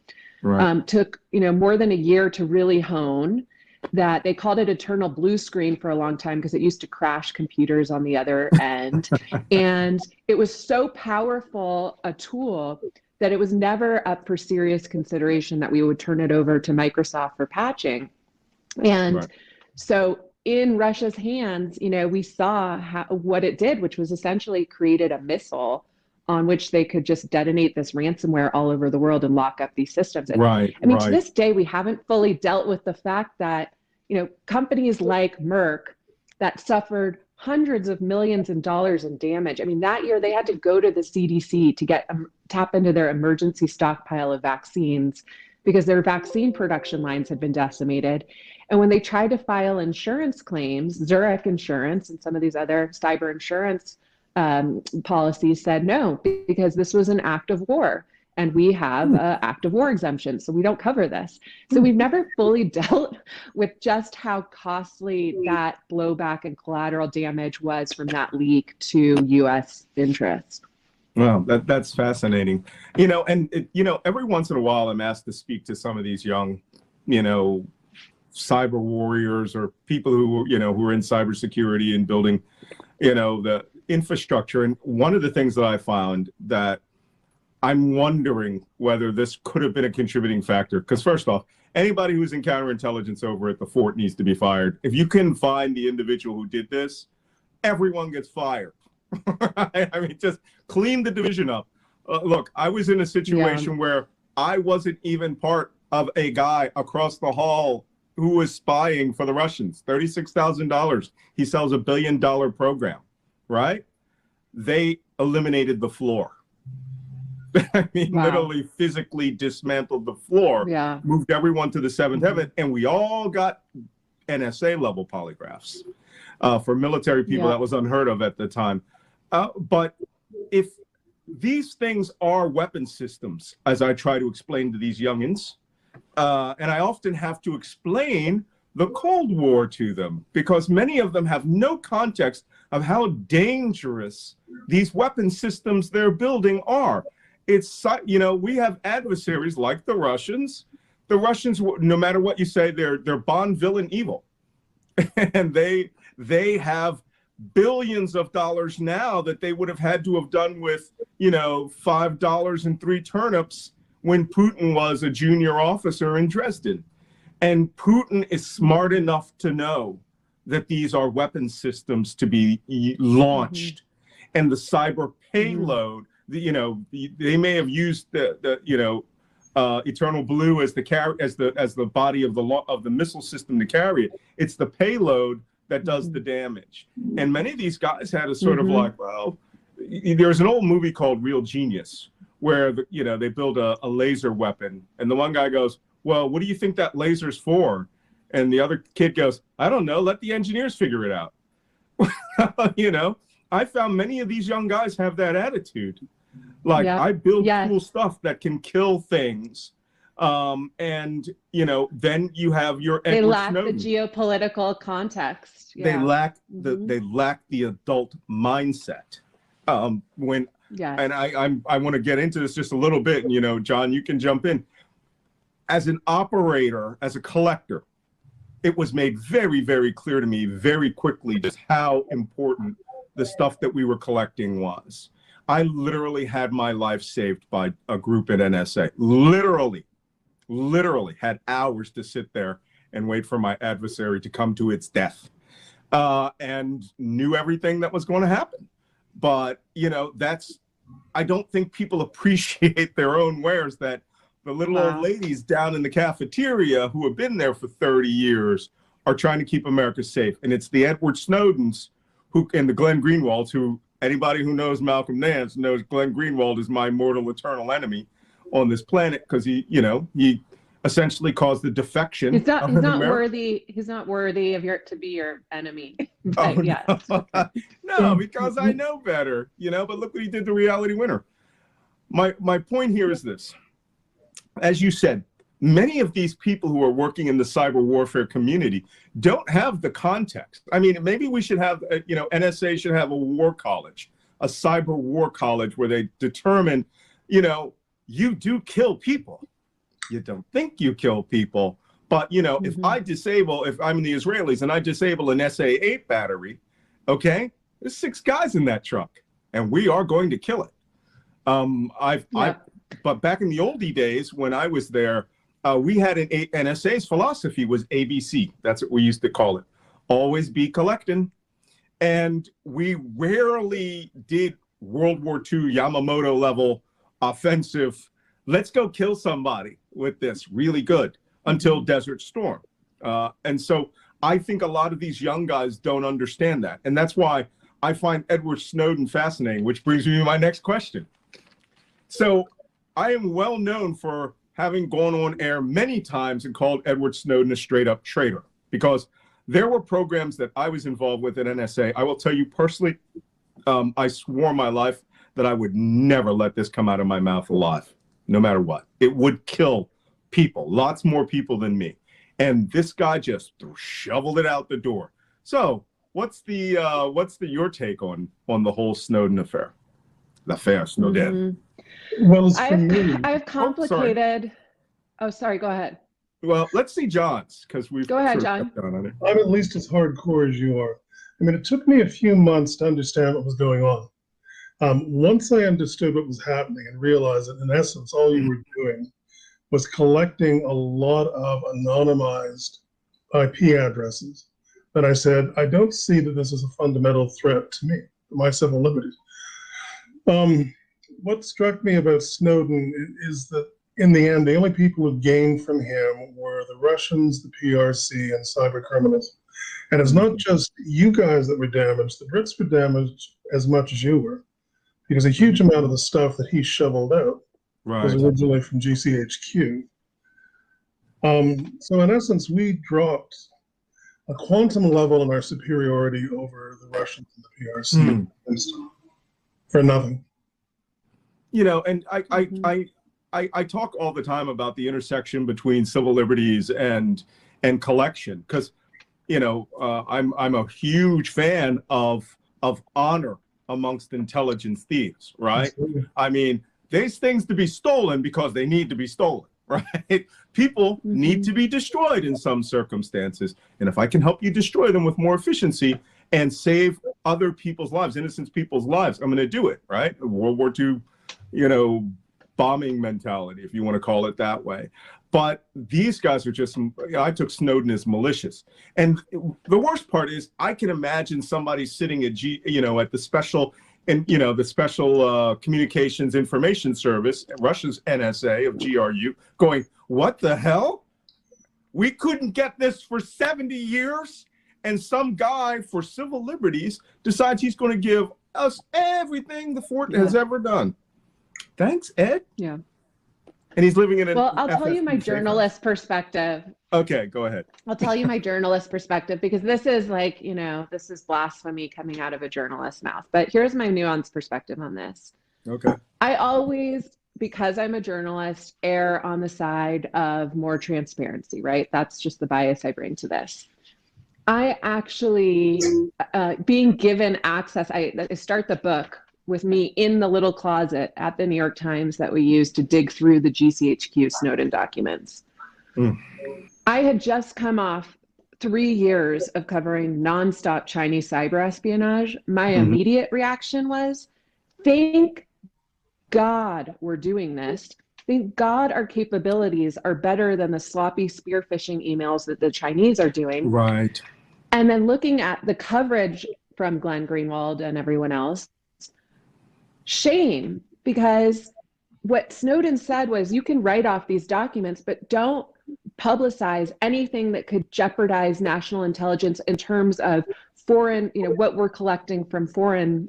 took, you know, more than a year to really hone. That they called it Eternal Blue Screen for a long time because it used to crash computers on the other end. And it was so powerful a tool that it was never up for serious consideration that we would turn it over to Microsoft for patching. And so in Russia's hands, you know, we saw what it did, which was essentially created a missile on which they could just detonate this ransomware all over the world and lock up these systems. And, I mean, to this day, we haven't fully dealt with the fact that, you know, companies like Merck that suffered hundreds of millions of dollars in damage. I mean, that year they had to go to the CDC to tap into their emergency stockpile of vaccines because their vaccine production lines had been decimated. And when they tried to file insurance claims, Zurich Insurance and some of these other cyber insurance policies said no, because this was an act of war. And we have an act of war exemption, so we don't cover this. So we've never fully dealt with just how costly that blowback and collateral damage was from that leak to U.S. interests. Wow, that's fascinating. And every once in a while I'm asked to speak to some of these young, cyber warriors or people who are in cybersecurity and building, the infrastructure. And one of the things that I found that I'm wondering whether this could have been a contributing factor, because first off, anybody who's in counterintelligence over at the fort needs to be fired. If you can find the individual who did this, everyone gets fired. I mean, just clean the division up. Look, I was in a situation where I wasn't even part of a guy across the hall who was spying for the Russians. $36,000. He sells $1 billion program, right? They eliminated the floor. I mean, literally physically dismantled the floor, moved everyone to the seventh heaven, and we all got NSA level polygraphs. For military people, that was unheard of at the time. But if these things are weapon systems, as I try to explain to these youngins, and I often have to explain the Cold War to them, because many of them have no context of how dangerous these weapon systems they're building are. It's, we have adversaries like the Russians. The Russians, no matter what you say, they're Bond villain evil. And they have billions of dollars now that they would have had to have done with, $5 and 3 turnips when Putin was a junior officer in Dresden. And Putin is smart enough to know that these are weapon systems to be launched. And the cyber payload, they may have used the Eternal Blue as the body of the missile system to carry it. It's the payload that does the damage. And many of these guys had a sort of like, well, there's an old movie called Real Genius where they build a laser weapon, and the one guy goes, well, what do you think that laser's for? And the other kid goes, I don't know, let the engineers figure it out. I found many of these young guys have that attitude. Like, I build cool stuff that can kill things. And, then you have your Edward They lack Snowden. the geopolitical context. They lack the adult mindset. And I want to get into this just a little bit, and, John, you can jump in. As an operator, as a collector, it was made very, very clear to me very quickly just how important the stuff that we were collecting was. I literally had my life saved by a group at NSA. Literally had hours to sit there and wait for my adversary to come to its death, and knew everything that was going to happen. But, I don't think people appreciate their own wares, that the little old ladies down in the cafeteria who have been there for 30 years are trying to keep America safe. And it's the Edward Snowdens and the Glenn Greenwalds, who anybody who knows Malcolm Nance knows Glenn Greenwald is my mortal eternal enemy on this planet, because he essentially caused the defection. He's not worthy to be your enemy. But no, because I know better, but look what he did to Reality Winner. My point here is this. As you said, many of these people who are working in the cyber warfare community don't have the context. I mean, maybe we should have, NSA should have a war college, a cyber war college, where they determine, you do kill people. You don't think you kill people, but, if I'm the Israelis and I disable an SA-8 battery, okay, there's 6 guys in that truck, and we are going to kill it. But back in the oldie days when I was there, we had NSA's philosophy was ABC. That's what we used to call it. Always be collecting. And we rarely did World War II Yamamoto level offensive. Let's go kill somebody with this really good until Desert Storm. And so I think a lot of these young guys don't understand that. And that's why I find Edward Snowden fascinating, which brings me to my next question. So I am well known for having gone on air many times and called Edward Snowden a straight up traitor. because there were programs that I was involved with at NSA. I will tell you personally, I swore my life that I would never let this come out of my mouth alive, no matter what. It would kill people, lots more people than me. And this guy just shoveled it out the door. So what's your take on the whole Snowden affair? L'affaire Snowden. Well, it's for me. I've complicated. Oh, sorry. Go ahead. Well, let's see John's, because we've Go ahead, sort of John. on it. I'm at least as hardcore as you are. I mean, it took me a few months to understand what was going on. Once I understood what was happening and realized that in essence, all you were doing was collecting a lot of anonymized IP addresses, then I said, I don't see that this is a fundamental threat to me, to my civil liberties. What struck me about Snowden is that in the end, the only people who gained from him were the Russians, the PRC, and cyber criminals. And it's not just you guys that were damaged, the Brits were damaged as much as you were, because a huge amount of the stuff that he shoveled out was originally from GCHQ. So in essence, we dropped a quantum level in our superiority over the Russians and the PRC for nothing. You know, and I talk all the time about the intersection between civil liberties and collection, because, you know, I'm a huge fan of honor amongst intelligence thieves, right? Absolutely. I mean, there's things to be stolen because they need to be stolen, right? People need to be destroyed in some circumstances. And if I can help you destroy them with more efficiency and save other people's lives, innocent people's lives, I'm going to do it, right? World War II, you know, bombing mentality, if you want to call it that way. But these guys are just, I took Snowden as malicious. And the worst part is I can imagine somebody sitting at at the special, the Special Communications Information Service, Russia's NSA of GRU, going, what the hell? We couldn't get this for 70 years. And some guy for civil liberties decides he's going to give us everything the fort has ever done. Thanks, Ed. Yeah. And he's living in an Well, I'll tell you my journalist perspective. Okay, go ahead. I'll tell you my journalist perspective, because this is like, this is blasphemy coming out of a journalist's mouth. But here's my nuanced perspective on this. Okay. I always, because I'm a journalist, err on the side of more transparency, right? That's just the bias I bring to this. I actually, being given access, I start the book with me in the little closet at the New York Times that we used to dig through the GCHQ Snowden documents. I had just come off 3 years of covering nonstop Chinese cyber espionage. My immediate reaction was, thank God we're doing this. Thank God our capabilities are better than the sloppy spear phishing emails that the Chinese are doing. Right. And then looking at the coverage from Glenn Greenwald and everyone else, shame, because what Snowden said was, you can write off these documents, but don't publicize anything that could jeopardize national intelligence in terms of foreign, what we're collecting from foreign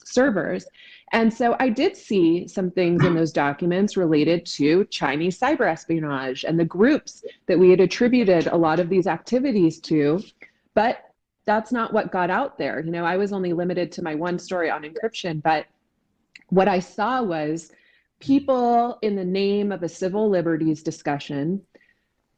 servers. And so I did see some things in those documents related to Chinese cyber espionage and the groups that we had attributed a lot of these activities to, but that's not what got out there. I was only limited to my one story on encryption, but what I saw was people in the name of a civil liberties discussion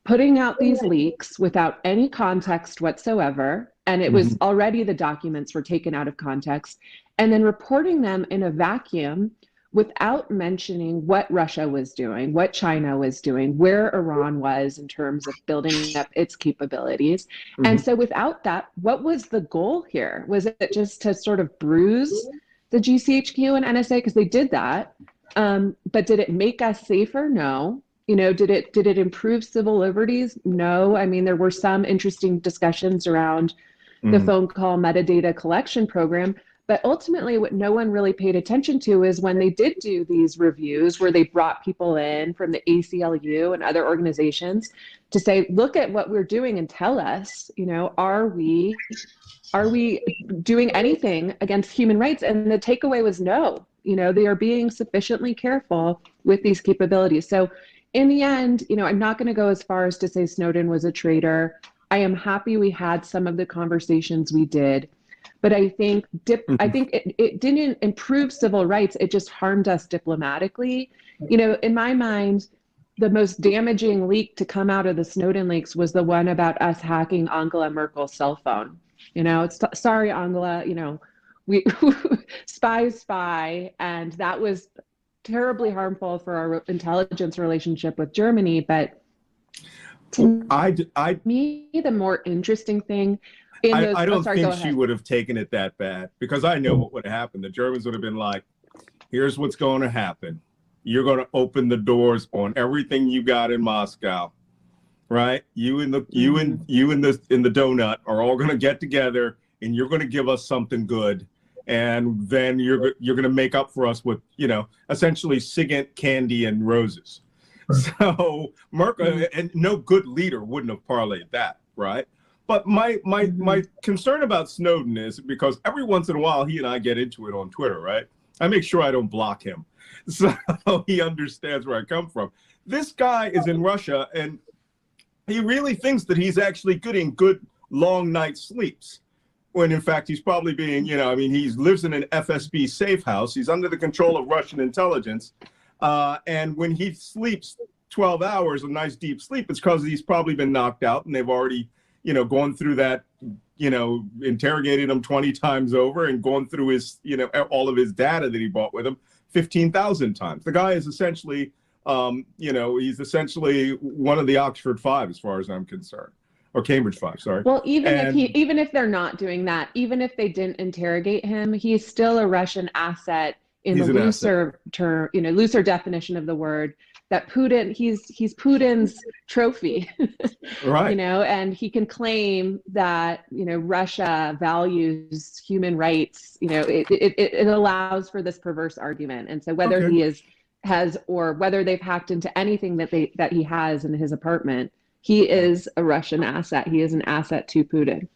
putting out these leaks without any context whatsoever. And it was already, the documents were taken out of context, and then reporting them in a vacuum without mentioning what Russia was doing, what China was doing, where Iran was in terms of building up its capabilities. And so without that, what was the goal here? Was it just to sort of bruise the GCHQ and NSA, because they did that, but did it make us safer? No. Did it improve civil liberties? No. I mean, there were some interesting discussions around the phone call metadata collection program, but ultimately what no one really paid attention to is when they did do these reviews where they brought people in from the ACLU and other organizations to say, look at what we're doing and tell us, are we doing anything against human rights? And the takeaway was no. They are being sufficiently careful with these capabilities. So in the end, I'm not going to go as far as to say Snowden was a traitor. I am happy we had some of the conversations we did, but I think it didn't improve civil rights. It just harmed us diplomatically. You know, in my mind, the most damaging leak to come out of the Snowden leaks was the one about us hacking Angela Merkel's cell phone. You know, it's sorry, Angela, you know, we spy, and that was terribly harmful for our intelligence relationship with Germany. But to me, the more interesting thing in those, I don't think she would have taken it that bad, because I know what would have happened. The Germans would have been like, here's what's going to happen. You're going to open the doors on everything you got in Moscow, right? You and the donut are all going to get together, and you're going to give us something good, and then you're going to make up for us with, you know, essentially SIGINT candy and roses. So Merkel, and no good leader wouldn't have parlayed that, right? But my concern about Snowden is because every once in a while he and I get into it on Twitter, right? I make sure I don't block him, so he understands where I come from. This guy is in Russia, and he really thinks that he's actually getting good long night sleeps, when in fact he's probably being, you know, I mean, he lives in an FSB safe house. He's under the control of Russian intelligence. And when he sleeps 12 hours of nice deep sleep, it's because he's probably been knocked out, and they've already, you know, gone through that, you know, interrogated him 20 times over and gone through his, you know, all of his data that he brought with him 15,000 times. The guy is essentially, you know, he's essentially one of the Oxford Five, as far as I'm concerned, or Cambridge Five, sorry. Well, even if they're not doing that, even if they didn't interrogate him, he's still a Russian asset in the looser term, you know, looser definition of the word. That Putin, he's Putin's trophy, right? You know, and he can claim that, you know, Russia values human rights. You know, it allows for this perverse argument. And so whether he has or whether they've hacked into anything that he has in his apartment, he is a Russian asset. He is an asset to Putin.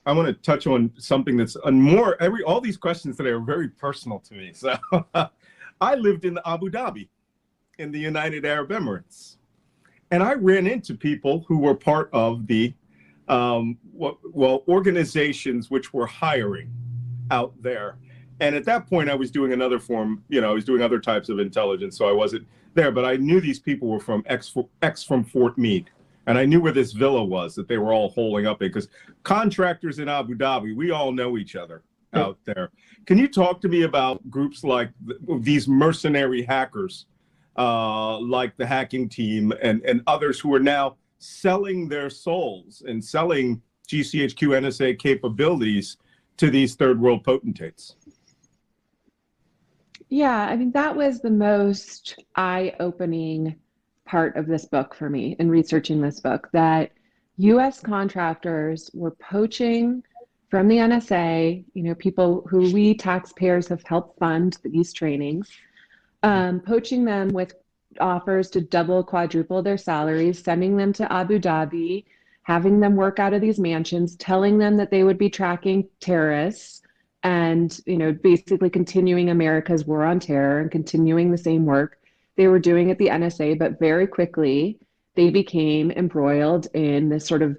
I want to touch on something that's all these questions today are very personal to me. So I lived in Abu Dhabi, in the United Arab Emirates, and I ran into people who were part of the organizations which were hiring out there. And at that point, I was doing another form, you know, I was doing other types of intelligence, so I wasn't there. But I knew these people were from from Fort Meade, and I knew where this villa was that they were all holding up in, because contractors in Abu Dhabi, we all know each other out there. Can you talk to me about groups like these mercenary hackers? Like the hacking team and others who are now selling their souls and selling GCHQ NSA capabilities to these third world potentates? Yeah, I mean, that was the most eye-opening part of this book for me in researching this book, that US contractors were poaching from the NSA, you know, people who we taxpayers have helped fund these trainings, poaching them with offers to double, quadruple their salaries, sending them to Abu Dhabi, having them work out of these mansions, telling them that they would be tracking terrorists, and, you know, basically continuing America's war on terror and continuing the same work they were doing at the NSA. But very quickly, they became embroiled in this sort of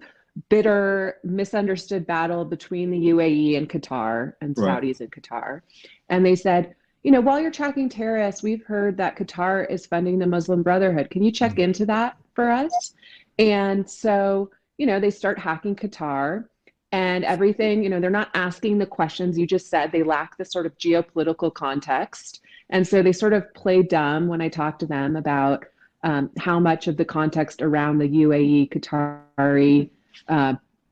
bitter, misunderstood battle between the UAE and Qatar, and Saudis and Qatar. And they said, you know, while you're tracking terrorists, we've heard that Qatar is funding the Muslim Brotherhood. Can you check into that for us? And so, you know, they start hacking Qatar and everything. You know, they're not asking the questions you just said. They lack the sort of geopolitical context. And so they sort of play dumb when I talk to them about how much of the context around the UAE-Qatari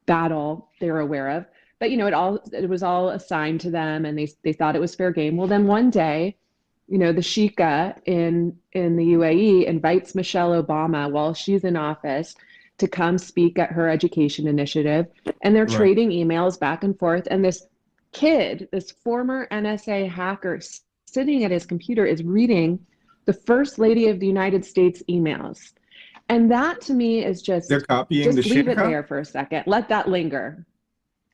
battle they're aware of. But, you know, it was all assigned to them, and they thought it was fair game. Well, then one day, you know, the Sheikah in the UAE invites Michelle Obama while she's in office to come speak at her education initiative. And they're trading emails back and forth. And this kid, this former NSA hacker, sitting at his computer, is reading the First Lady of the United States emails. And that to me is just, they're copying the leave Sheikah? it there for a second. Let that linger.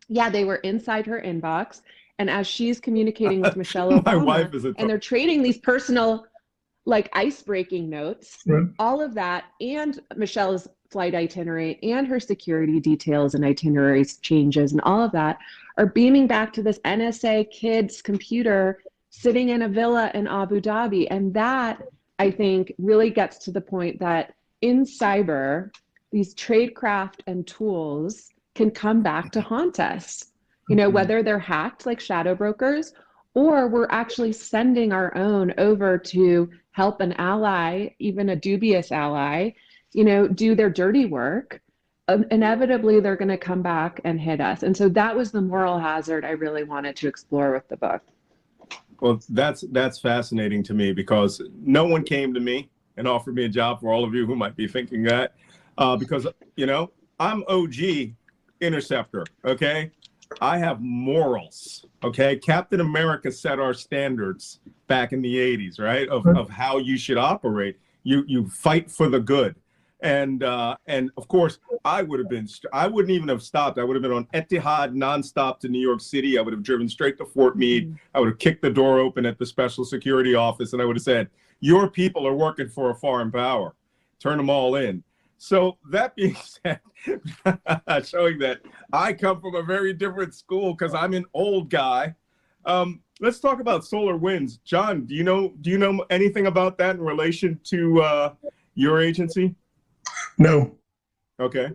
Yeah, they were inside her inbox, and as she's communicating with Michelle Obama, my wife is and they're trading these personal, like, ice-breaking notes, all of that, and Michelle is flight itinerary and her security details and itineraries changes and all of that are beaming back to this NSA kid's computer sitting in a villa in Abu Dhabi. And that, I think, really gets to the point that in cyber, these tradecraft and tools can come back to haunt us, you know, whether they're hacked like shadow brokers, or we're actually sending our own over to help an ally, even a dubious ally, you know, do their dirty work. Inevitably, they're going to come back and hit us. And so that was the moral hazard I really wanted to explore with the book. Well, that's fascinating to me, because no one came to me and offered me a job, for all of you who might be thinking that, because, you know, I'm OG interceptor, okay? I have morals, okay? Captain America set our standards back in the 80s, right? Of how you should operate. You fight for the good. And of course, I wouldn't even have stopped. I would have been on Etihad nonstop to New York City. I would have driven straight to Fort Meade. I would have kicked the door open at the special security office, and I would have said, your people are working for a foreign power. Turn them all in. So that being said, showing that I come from a very different school because I'm an old guy. Let's talk about SolarWinds. John, do you know anything about that in relation to your agency? No. Okay.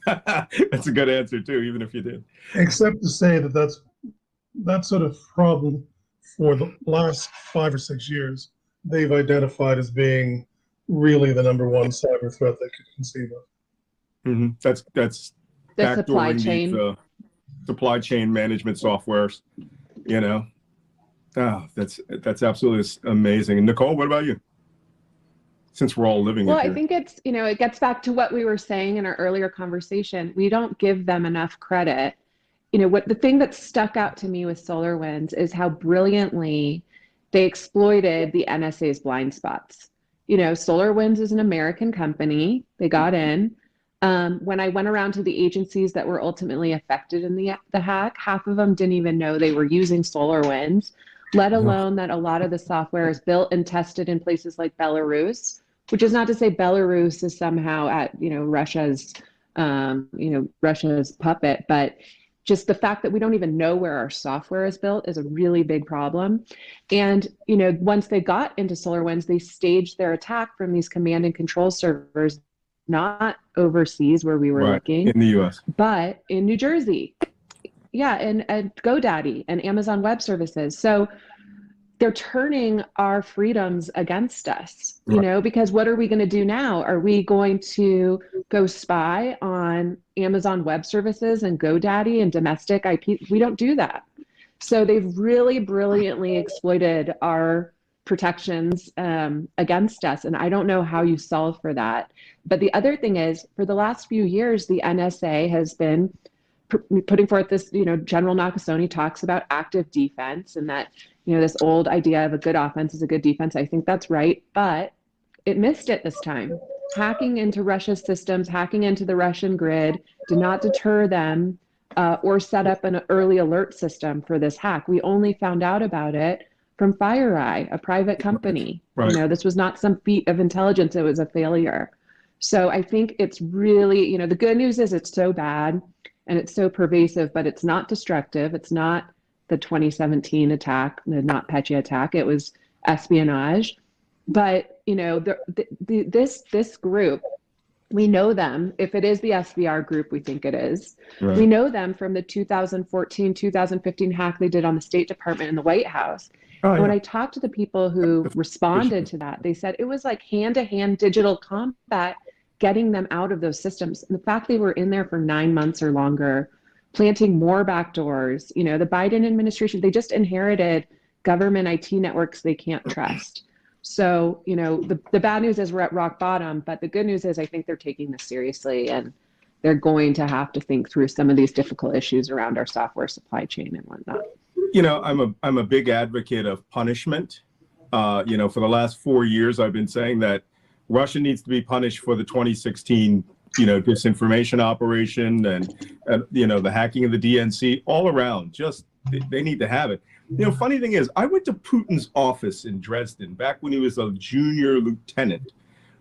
That's a good answer too, even if you did. Except to say that that sort of problem for the last 5 or 6 years, they've identified as being really the number one cyber threat they could conceive of. Mm-hmm. That's the supply chain. These, supply chain management softwares. You know, that's absolutely amazing. And Nicole, what about you? Since we're all living well, it here. I think it's, you know, it gets back to what we were saying in our earlier conversation. We don't give them enough credit. You know, what the thing that stuck out to me with SolarWinds is how brilliantly they exploited the NSA's blind spots. You know, SolarWinds is an American company. They got in. When I went around to the agencies that were ultimately affected in the hack, half of them didn't even know they were using SolarWinds, let alone that a lot of the software is built and tested in places like Belarus, which is not to say Belarus is somehow at, you know, Russia's puppet, but just the fact that we don't even know where our software is built is a really big problem. And, you know, once they got into SolarWinds, they staged their attack from these command and control servers, not overseas where we were looking. In the US. But in New Jersey. Yeah, and GoDaddy and Amazon Web Services. So they're turning our freedoms against us, you know, because what are we going to do now? Are we going to go spy on Amazon Web Services and GoDaddy and domestic IP? We don't do that. So they've really brilliantly exploited our protections against us. And I don't know how you solve for that. But the other thing is, for the last few years, the NSA has been putting forth this, you know, General Nakasone talks about active defense, and that, you know, this old idea of a good offense is a good defense. I think that's right, but it missed it this time. Hacking into Russia's systems, hacking into the Russian grid did not deter them or set up an early alert system for this hack. We only found out about it from FireEye, a private company. You know, this was not some feat of intelligence, it was a failure. So I think it's really, you know, the good news is it's so bad and it's so pervasive, but it's not destructive. It's not the 2017 attack, the NotPetya attack. It was espionage. But, you know, this group, we know them. If it is the SVR group, we think it is. We know them from the 2014, 2015 hack they did on the State Department and the White House. And when I talked to the people who responded to that, they said it was like hand-to-hand digital combat getting them out of those systems. And the fact they were in there for 9 months or longer, planting more backdoors, you know, the Biden administration, they just inherited government IT networks they can't trust. So, you know, the bad news is we're at rock bottom, but the good news is I think they're taking this seriously, and they're going to have to think through some of these difficult issues around our software supply chain and whatnot. You know, I'm a big advocate of punishment. You know, for the last 4 years, I've been saying that Russia needs to be punished for the 2016, you know, disinformation operation and you know, the hacking of the DNC all around. Just they need to have it. You know, funny thing is, I went to Putin's office in Dresden back when he was a junior lieutenant,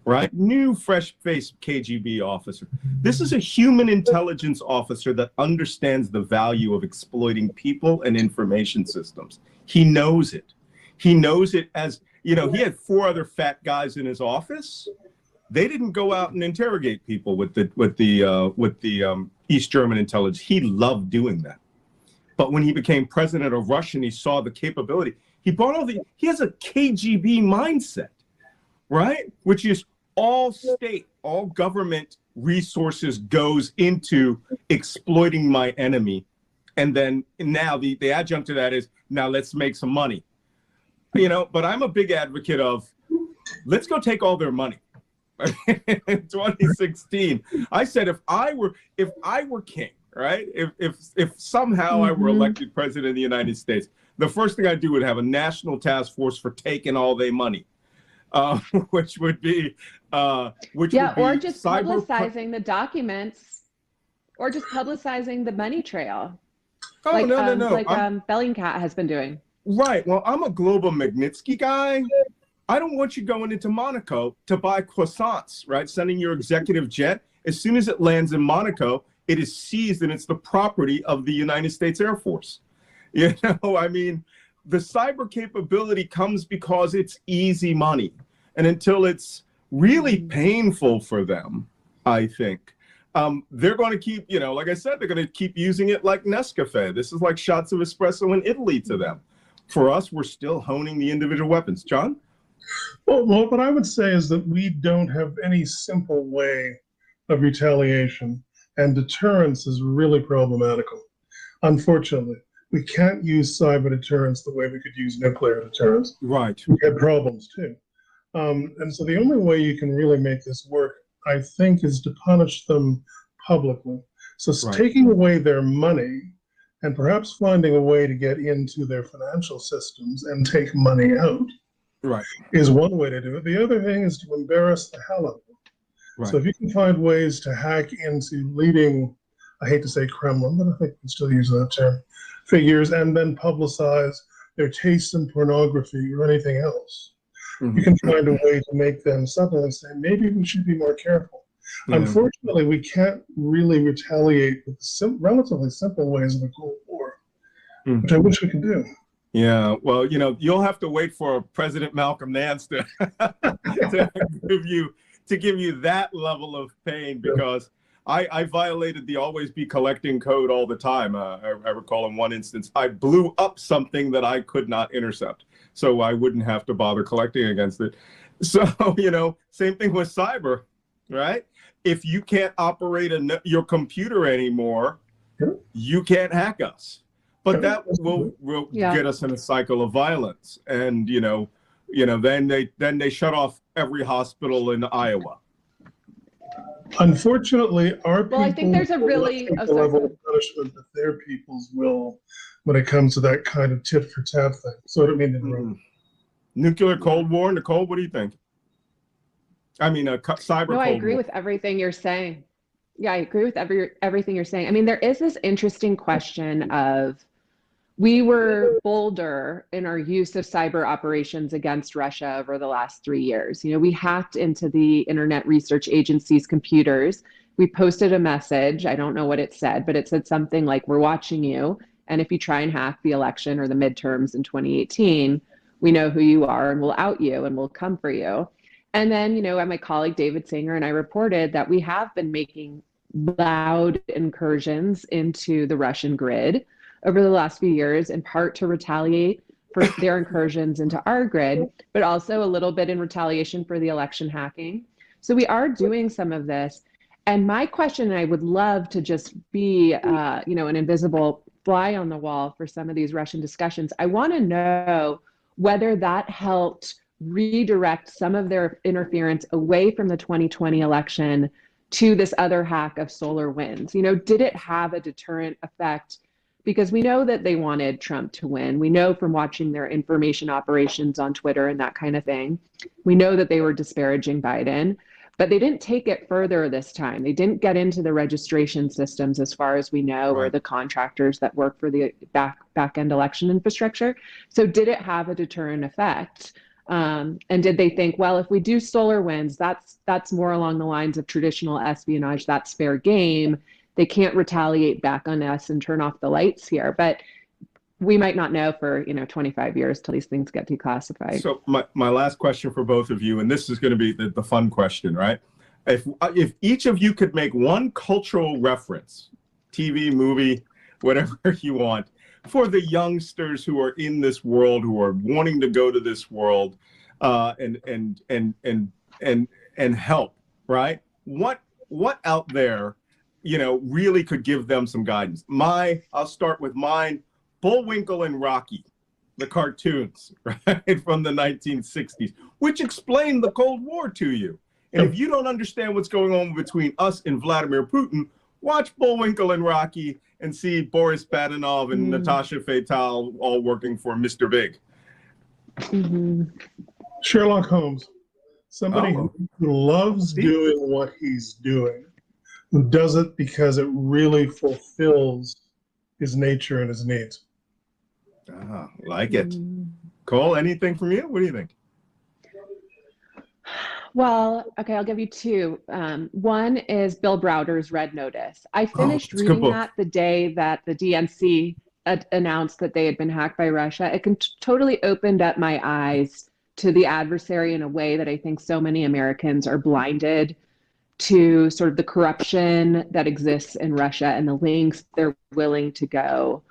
right? New, fresh-faced KGB officer. This is a human intelligence officer that understands the value of exploiting people and information systems. He knows it. He knows it as, you know, he had 4 other fat guys in his office. They didn't go out and interrogate people with the East German intelligence. He loved doing that. But when he became president of Russia and he saw the capability, he has a KGB mindset, right? Which is all state, all government resources goes into exploiting my enemy. And then now the adjunct to that is, now let's make some money. You know, but I'm a big advocate of, let's go take all their money. In 2016, I said, if I were king, right? If somehow I were elected president of the United States, the first thing I'd do would have a national task force for taking all their money. Which would be or just publicizing the documents, or just publicizing the money trail. Oh, like, no. Like Bellingcat has been doing. Right. Well, I'm a global Magnitsky guy. I don't want you going into Monaco to buy croissants, right? Sending your executive jet. As soon as it lands in Monaco, it is seized and it's the property of the United States Air Force. You know, I mean, the cyber capability comes because it's easy money. And until it's really painful for them, I think, they're going to keep, you know, like I said, they're going to keep using it like Nescafe. This is like shots of espresso in Italy to them. For us, we're still honing the individual weapons. John? Well, what I would say is that we don't have any simple way of retaliation, and deterrence is really problematical. Unfortunately, we can't use cyber deterrence the way we could use nuclear deterrence. Right. We have problems too. And so the only way you can really make this work, I think, is to punish them publicly. So taking away their money and perhaps finding a way to get into their financial systems and take money out is one way to do it. The other thing is to embarrass the hell out of them. Right. So if you can find ways to hack into leading, I hate to say Kremlin, but I think we still use that term, figures, and then publicize their tastes in pornography or anything else, you can find a way to make them suddenly say, maybe we should be more careful. Unfortunately, we can't really retaliate with the relatively simple ways of the Cold War, which I wish we could do. Yeah, well, you know, you'll have to wait for President Malcolm Nance to give you that level of pain, because I violated the always be collecting code all the time. I recall in one instance, I blew up something that I could not intercept, so I wouldn't have to bother collecting against it. So, you know, same thing with cyber, right? If you can't operate your computer anymore, you can't hack us. But that will get us in a cycle of violence. And, you know, then they shut off every hospital in Iowa. Unfortunately, our people I think there's a really level of punishment that their peoples will when it comes to that kind of tit for tat thing. So I don't mean to interrupt. Nuclear Cold War, Nicole, what do you think? I mean, a cyber Cold War. I agree with everything you're saying. Yeah, I agree with everything you're saying. I mean, there is this interesting question of, we were bolder in our use of cyber operations against Russia over the last 3 years. You know, we hacked into the Internet Research Agency's computers. We posted a message. I don't know what it said, but it said something like, we're watching you. And if you try and hack the election or the midterms in 2018, we know who you are and we'll out you and we'll come for you. And then, you know, my colleague David Singer and I reported that we have been making loud incursions into the Russian grid over the last few years, in part to retaliate for their incursions into our grid, but also a little bit in retaliation for the election hacking. So we are doing some of this. And my question, and I would love to just be, you know, an invisible fly on the wall for some of these Russian discussions. I want to know whether that helped redirect some of their interference away from the 2020 election to this other hack of SolarWinds. You know, did it have a deterrent effect? Because we know that they wanted Trump to win. We know from watching their information operations on Twitter and that kind of thing. We know that they were disparaging Biden, but they didn't take it further this time. They didn't get into the registration systems, as far as we know, or the contractors that work for the back-end election infrastructure. So did it have a deterrent effect? And did they think, well, if we do SolarWinds, that's more along the lines of traditional espionage, that's fair game. They can't retaliate back on us and turn off the lights here. But we might not know for 25 years till these things get declassified. So my last question for both of you, and this is going to be the fun question, right? If each of you could make one cultural reference, TV, movie, whatever you want, for the youngsters who are in this world, who are wanting to go to this world, and help, right? What out there, really could give them some guidance? I'll start with mine. Bullwinkle and Rocky, the cartoons, right, from the 1960s, which explained the Cold War to you. And if you don't understand what's going on between us and Vladimir Putin, watch Bullwinkle and Rocky and see Boris Badenov and Natasha Fatal all working for Mr. Big. Sherlock Holmes, somebody who loves doing what he's doing, who does it because it really fulfills his nature and his needs. Like it. Cole, anything from you? What do you think? Well, okay, I'll give you two. One is Bill Browder's Red Notice. I finished reading that the day that the DNC announced that they had been hacked by Russia. It totally opened up my eyes to the adversary in a way that I think so many Americans are blinded to, sort of the corruption that exists in Russia and the lengths they're willing to go.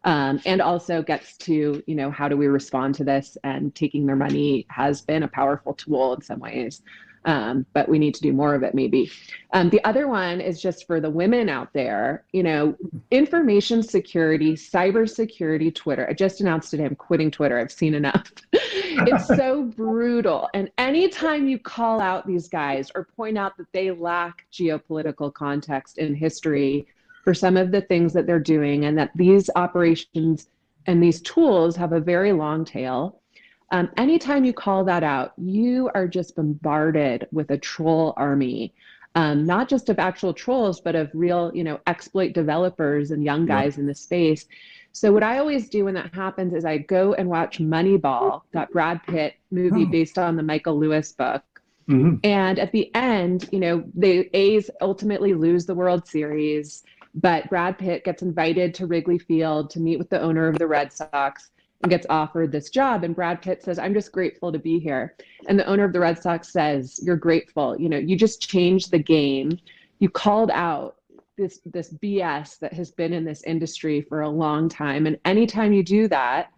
And also gets to, how do we respond to this? And taking their money has been a powerful tool in some ways, but we need to do more of it maybe. The other one is just for the women out there, information security, cybersecurity, Twitter. I just announced today I'm quitting Twitter. I've seen enough. It's so brutal. And anytime you call out these guys or point out that they lack geopolitical context in history for some of the things that they're doing, and that these operations and these tools have a very long tail. Anytime you call that out, you are just bombarded with a troll army, not just of actual trolls, but of real, exploit developers and young guys in the space. So what I always do when that happens is I go and watch Moneyball, that Brad Pitt movie based on the Michael Lewis book. And at the end, the A's ultimately lose the World Series, but Brad Pitt gets invited to Wrigley Field to meet with the owner of the Red Sox and gets offered this job. And Brad Pitt says, I'm just grateful to be here. And the owner of the Red Sox says, you're grateful. You just changed the game. You called out this BS that has been in this industry for a long time. And anytime you do that,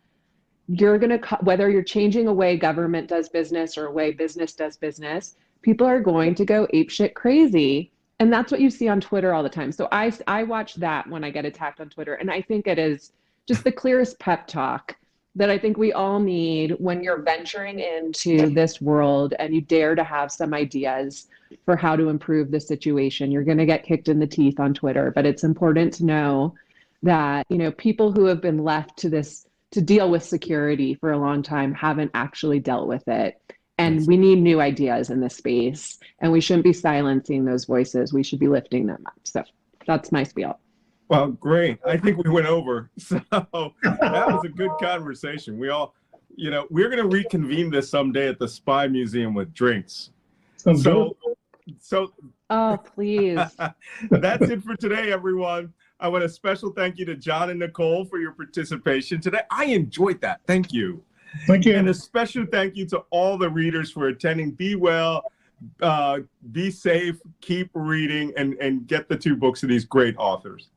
you're going to, whether you're changing a way government does business or a way business does business, people are going to go apeshit crazy. And that's what you see on Twitter all the time. So I watch that when I get attacked on Twitter. And I think it is just the clearest pep talk that I think we all need when you're venturing into this world and you dare to have some ideas for how to improve the situation. You're going to get kicked in the teeth on Twitter, but it's important to know that, people who have been left to deal with security for a long time haven't actually dealt with it. And we need new ideas in this space, and we shouldn't be silencing those voices. We should be lifting them up. So that's my spiel. Well, great. I think we went over. So that was a good conversation. We all, we're going to reconvene this someday at the Spy Museum with drinks. So, oh, please. That's it for today, everyone. I want a special thank you to John and Nicole for your participation today. I enjoyed that. Thank you. Thank you. And a special thank you to all the readers for attending. Be well, be safe, keep reading, and get the 2 books of these great authors.